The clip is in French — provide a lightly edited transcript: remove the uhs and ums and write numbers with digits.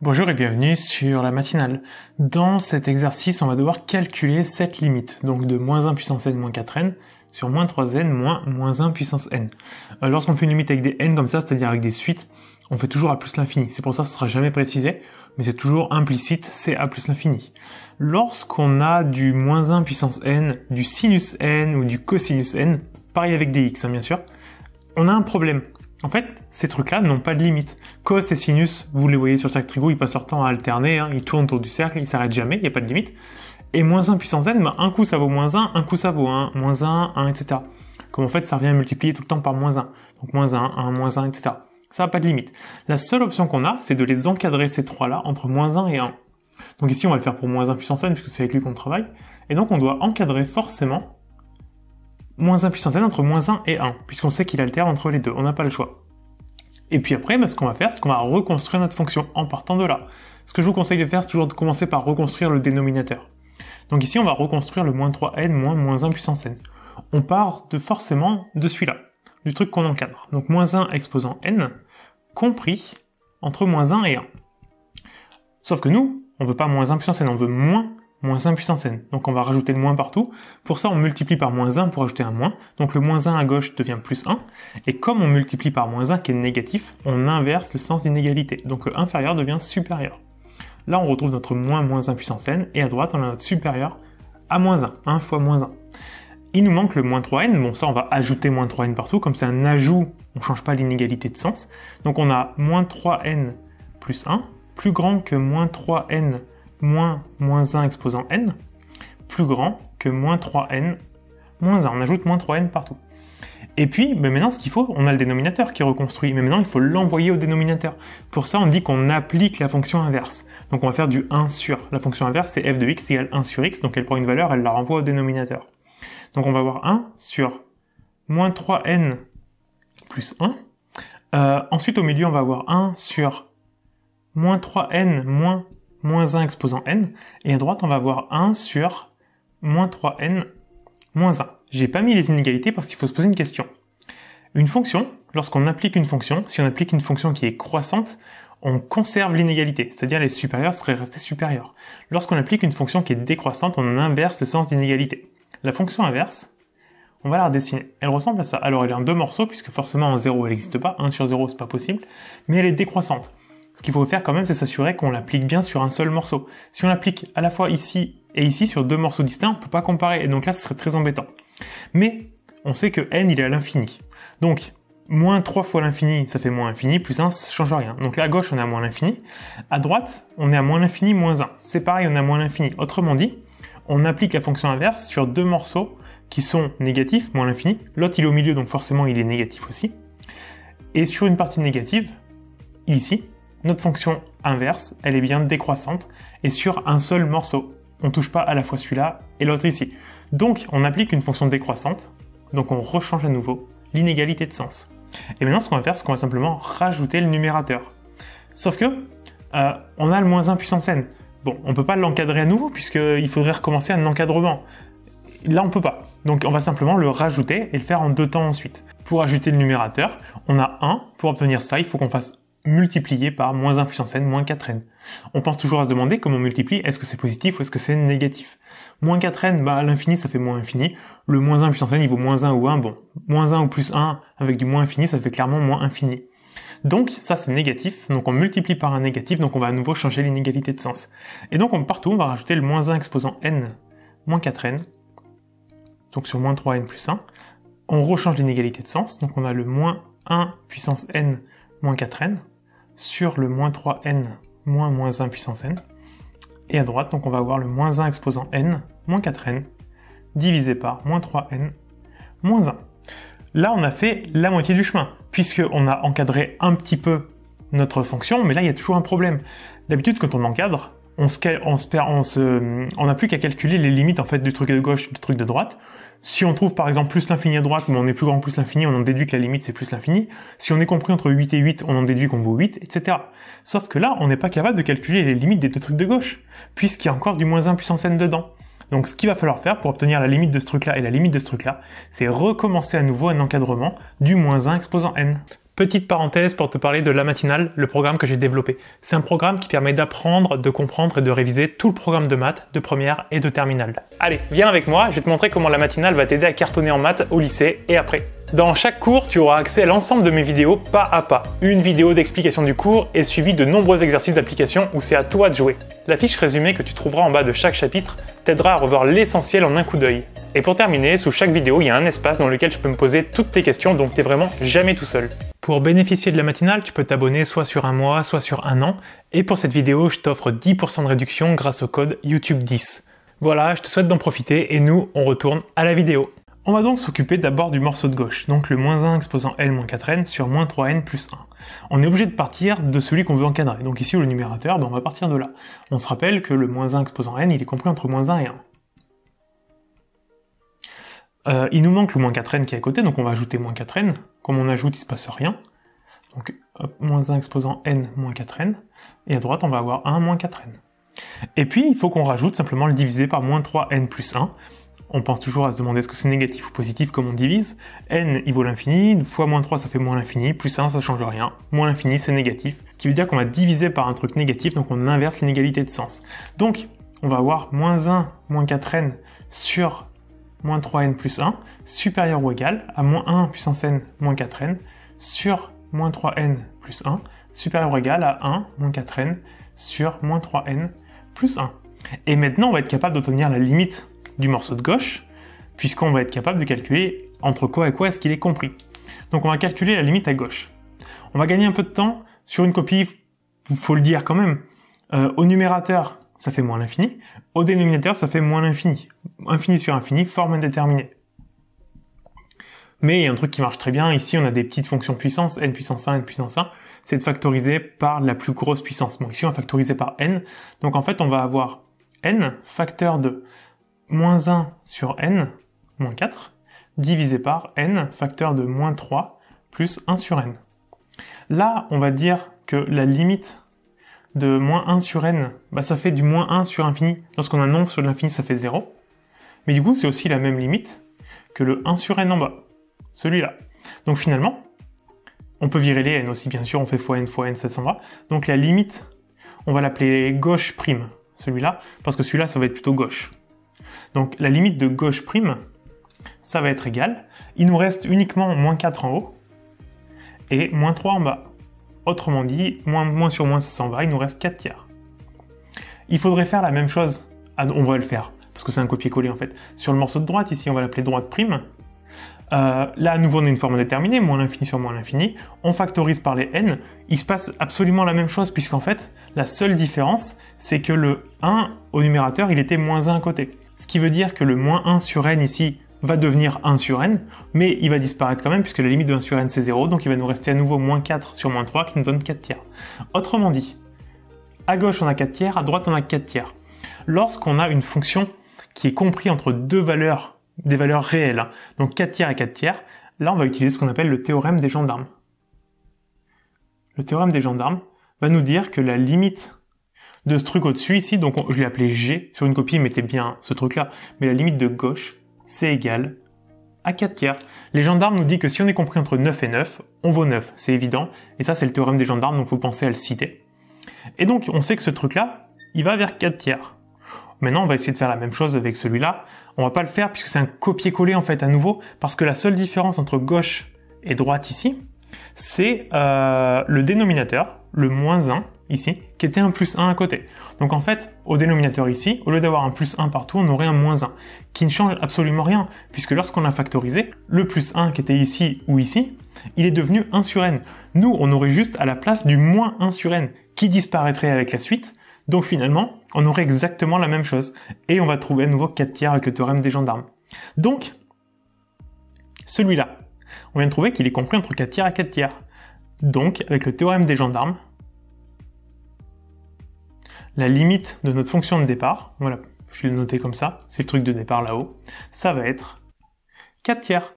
Bonjour et bienvenue sur la matinale. Dans cet exercice, on va devoir calculer cette limite, donc de moins 1 puissance n moins 4n sur moins 3n moins 1 puissance n. Lorsqu'on fait une limite avec des n comme ça, c'est-à-dire avec des suites, on fait toujours a plus l'infini. C'est pour ça que ce sera jamais précisé, mais c'est toujours implicite, c'est a plus l'infini. Lorsqu'on a du moins 1 puissance n, du sinus n ou du cosinus n, pareil avec des x, bien sûr, on a un problème. En fait, ces trucs-là n'ont pas de limite. Cos et sinus, vous les voyez sur cercle trigo, ils passent leur temps à alterner, ils tournent autour du cercle, ils s'arrêtent jamais, il n'y a pas de limite. Et moins 1 puissance n, un coup ça vaut moins 1, un coup ça vaut 1, moins 1, 1, etc. Comme en fait, ça revient à multiplier tout le temps par moins 1. Donc moins 1, 1, moins 1, etc. Ça n'a pas de limite. La seule option qu'on a, c'est de les encadrer, ces trois-là, entre moins 1 et 1. Donc ici, on va le faire pour moins 1 puissance n, puisque c'est avec lui qu'on travaille. Et donc, on doit encadrer forcément moins 1 puissance n entre moins 1 et 1, puisqu'on sait qu'il alterne entre les deux, on n'a pas le choix. Et puis après, ce qu'on va faire, c'est qu'on va reconstruire notre fonction en partant de là. Ce que je vous conseille de faire, c'est toujours de commencer par reconstruire le dénominateur. Donc ici, on va reconstruire le moins 3n moins 1 puissance n. On part forcément de celui-là, du truc qu'on encadre. Donc moins 1 exposant n, compris entre moins 1 et 1. Sauf que nous, on veut pas moins 1 puissance n, on veut moins 1 puissance n. Donc on va rajouter le moins partout. Pour ça, on multiplie par moins 1 pour ajouter un moins. Donc le moins 1 à gauche devient plus 1. Et comme on multiplie par moins 1 qui est négatif, on inverse le sens d'inégalité. Donc le inférieur devient supérieur. Là, on retrouve notre moins 1 puissance n. Et à droite, on a notre supérieur à moins 1. 1 fois moins 1. Il nous manque le moins 3n. Bon, ça, on va ajouter moins 3n partout. Comme c'est un ajout, on ne change pas l'inégalité de sens. Donc on a moins 3n plus 1, plus grand que moins 3n moins 1 exposant n, plus grand que moins 3n moins 1. On ajoute moins 3n partout. Et puis, maintenant, ce qu'il faut, on a le dénominateur qui est reconstruit, mais maintenant, il faut l'envoyer au dénominateur. Pour ça, on dit qu'on applique la fonction inverse. Donc, on va faire du 1 sur. La fonction inverse, c'est f de x égale 1 sur x, donc elle prend une valeur, elle la renvoie au dénominateur. Donc, on va avoir 1 sur moins 3n plus 1. Ensuite, au milieu, on va avoir 1 sur moins 3n moins 1 exposant n, et à droite, on va avoir 1 sur moins 3n moins 1. J'ai pas mis les inégalités parce qu'il faut se poser une question. Une fonction, lorsqu'on applique une fonction, si on applique une fonction qui est croissante, on conserve l'inégalité, c'est-à-dire les supérieurs seraient restés supérieurs. Lorsqu'on applique une fonction qui est décroissante, on inverse le sens d'inégalité. La fonction inverse, on va la redessiner. Elle ressemble à ça. Alors elle est en deux morceaux, puisque forcément en 0 elle n'existe pas, 1 sur 0 c'est pas possible, mais elle est décroissante. Ce qu'il faut faire quand même, c'est s'assurer qu'on l'applique bien sur un seul morceau. Si on l'applique à la fois ici et ici sur deux morceaux distincts, on ne peut pas comparer, et donc là, ce serait très embêtant. Mais on sait que n, il est à l'infini. Donc, moins 3 fois l'infini, ça fait moins infini, plus 1, ça ne change rien. Donc là, à gauche, on est à moins l'infini. À droite, on est à moins l'infini, moins 1. C'est pareil, on est à moins l'infini. Autrement dit, on applique la fonction inverse sur deux morceaux qui sont négatifs, moins l'infini. L'autre, il est au milieu, donc forcément, il est négatif aussi. Et sur une partie négative, ici, notre fonction inverse, elle est bien décroissante, et sur un seul morceau. On ne touche pas à la fois celui-là et l'autre ici. Donc, on applique une fonction décroissante, donc on rechange à nouveau l'inégalité de sens. Et maintenant, ce qu'on va faire, c'est qu'on va simplement rajouter le numérateur. Sauf que, on a le moins 1 puissance n. Bon, on ne peut pas l'encadrer à nouveau, puisqu'il faudrait recommencer un encadrement. Là, on ne peut pas. Donc, on va simplement le rajouter et le faire en deux temps ensuite. Pour ajouter le numérateur, on a 1. Pour obtenir ça, il faut qu'on fasse multiplié par moins 1 puissance n moins 4n. On pense toujours à se demander comment on multiplie, est-ce que c'est positif ou est-ce que c'est négatif. Moins 4n, à l'infini, ça fait moins infini. Le moins 1 puissance n, il vaut moins 1 ou 1. Bon, moins 1 ou plus 1 avec du moins infini, ça fait clairement moins infini. Donc, ça, c'est négatif. Donc, on multiplie par un négatif, donc on va à nouveau changer l'inégalité de sens. Et donc, partout, on va rajouter le moins 1 exposant n moins 4n. Donc, sur moins 3n plus 1. On rechange l'inégalité de sens. Donc, on a le moins 1 puissance n moins 4n. Sur le moins 3n moins 1 puissance n. Et à droite, donc on va avoir le moins 1 exposant n moins 4n divisé par moins 3n moins 1. Là, on a fait la moitié du chemin, puisqu'on a encadré un petit peu notre fonction, mais là, il y a toujours un problème. D'habitude, quand on encadre, on n'a plus qu'à calculer les limites en fait, du truc de gauche et du truc de droite. Si on trouve par exemple plus l'infini à droite, mais on est plus grand que plus l'infini, on en déduit que la limite c'est plus l'infini. Si on est compris entre 8 et 8, on en déduit qu'on vaut 8, etc. Sauf que là, on n'est pas capable de calculer les limites des deux trucs de gauche, puisqu'il y a encore du moins 1 puissance n dedans. Donc ce qu'il va falloir faire pour obtenir la limite de ce truc-là et la limite de ce truc-là, c'est recommencer à nouveau un encadrement du moins 1 exposant n. Petite parenthèse pour te parler de La Matinale, le programme que j'ai développé. C'est un programme qui permet d'apprendre, de comprendre et de réviser tout le programme de maths, de première et de terminale. Allez, viens avec moi, je vais te montrer comment La Matinale va t'aider à cartonner en maths au lycée et après. Dans chaque cours, tu auras accès à l'ensemble de mes vidéos pas à pas. Une vidéo d'explication du cours est suivie de nombreux exercices d'application où c'est à toi de jouer. La fiche résumée que tu trouveras en bas de chaque chapitre t'aidera à revoir l'essentiel en un coup d'œil. Et pour terminer, sous chaque vidéo, il y a un espace dans lequel je peux me poser toutes tes questions, donc t'es vraiment jamais tout seul. Pour bénéficier de La Matinale, tu peux t'abonner soit sur un mois, soit sur un an. Et pour cette vidéo, je t'offre 10% de réduction grâce au code YouTube10. Voilà, je te souhaite d'en profiter et nous, on retourne à la vidéo. On va donc s'occuper d'abord du morceau de gauche, donc le -1 exposant n-4n sur -3n plus 1. On est obligé de partir de celui qu'on veut encadrer. Donc ici, le numérateur, on va partir de là. On se rappelle que le -1 exposant n, il est compris entre -1 et 1. Il nous manque le -4n qui est à côté, donc on va ajouter -4n. Comme on ajoute, il se passe rien. Donc, -1 exposant n -4n. Et à droite, on va avoir 1 -4n. Et puis, il faut qu'on rajoute simplement le divisé par -3n plus 1. On pense toujours à se demander est-ce que c'est négatif ou positif comme on divise. N, il vaut l'infini, fois -3, ça fait moins l'infini, plus 1, ça change rien. Moins l'infini, c'est négatif. Ce qui veut dire qu'on va diviser par un truc négatif, donc on inverse l'inégalité de sens. Donc, on va avoir -1 -4n sur -3n plus 1, supérieur ou égal à -1 puissance n -4n sur -3n plus 1, supérieur ou égal à 1 -4n sur -3n plus 1. Et maintenant, on va être capable d'obtenir la limite du morceau de gauche, puisqu'on va être capable de calculer entre quoi et quoi est-ce qu'il est compris. Donc on va calculer la limite à gauche. On va gagner un peu de temps sur une copie, faut le dire quand même. Au numérateur, ça fait moins l'infini. Au dénominateur, ça fait moins l'infini. Infini sur infini, forme indéterminée. Mais il y a un truc qui marche très bien. Ici, on a des petites fonctions puissance, n puissance 1, n puissance 1. C'est de factoriser par la plus grosse puissance. Bon, ici, on va factoriser par n. Donc en fait, on va avoir n facteur de -1 sur n, moins 4, divisé par n facteur de -3 plus 1 sur n. Là, on va dire que la limite de -1 sur n, ça fait du -1 sur infini. Lorsqu'on a un nombre sur l'infini, ça fait 0. Mais du coup, c'est aussi la même limite que le 1 sur n en bas, celui-là. Donc finalement, on peut virer les n aussi, bien sûr, on fait fois n, ça s'en va. Donc la limite, on va l'appeler gauche prime, celui-là, parce que celui-là, ça va être plutôt gauche. Donc la limite de gauche prime, ça va être égal. Il nous reste uniquement -4 en haut et -3 en bas. Autrement dit, moins sur moins, ça s'en va, il nous reste 4 tiers. Il faudrait faire la même chose, on va le faire, parce que c'est un copier-coller en fait. Sur le morceau de droite, ici, on va l'appeler droite prime. Là, à nouveau, on a une forme indéterminée, moins l'infini sur moins l'infini. On factorise par les n. Il se passe absolument la même chose, puisqu'en fait, la seule différence, c'est que le 1 au numérateur, il était -1 à côté. Ce qui veut dire que le -1 sur n ici va devenir 1 sur n, mais il va disparaître quand même puisque la limite de 1 sur n c'est 0, donc il va nous rester à nouveau -4 sur -3 qui nous donne 4 tiers. Autrement dit, à gauche on a 4 tiers, à droite on a 4 tiers. Lorsqu'on a une fonction qui est comprise entre deux valeurs, des valeurs réelles, donc 4 tiers et 4 tiers, là on va utiliser ce qu'on appelle le théorème des gendarmes. Le théorème des gendarmes va nous dire que la limite de ce truc au-dessus ici, donc je l'ai appelé G, sur une copie, mettez bien ce truc-là, mais la limite de gauche, c'est égal à 4 tiers. Les gendarmes nous disent que si on est compris entre 9 et 9, on vaut 9, c'est évident, et ça c'est le théorème des gendarmes, donc vous pensez à le citer. Et donc on sait que ce truc-là, il va vers 4 tiers. Maintenant on va essayer de faire la même chose avec celui-là, on va pas le faire puisque c'est un copier-coller en fait à nouveau, parce que la seule différence entre gauche et droite ici, c'est le dénominateur, le -1, ici, qui était un +1 à côté. Donc en fait, au dénominateur ici, au lieu d'avoir un +1 partout, on aurait un -1, qui ne change absolument rien, puisque lorsqu'on l'a factorisé, le +1 qui était ici ou ici, il est devenu 1 sur n. Nous, on aurait juste à la place du -1 sur n, qui disparaîtrait avec la suite, donc finalement, on aurait exactement la même chose. Et on va trouver à nouveau 4 tiers avec le théorème des gendarmes. Donc, celui-là, on vient de trouver qu'il est compris entre 4 tiers et 4 tiers. Donc, avec le théorème des gendarmes, la limite de notre fonction de départ, voilà, je l'ai noté comme ça, c'est le truc de départ là-haut, ça va être 4 tiers.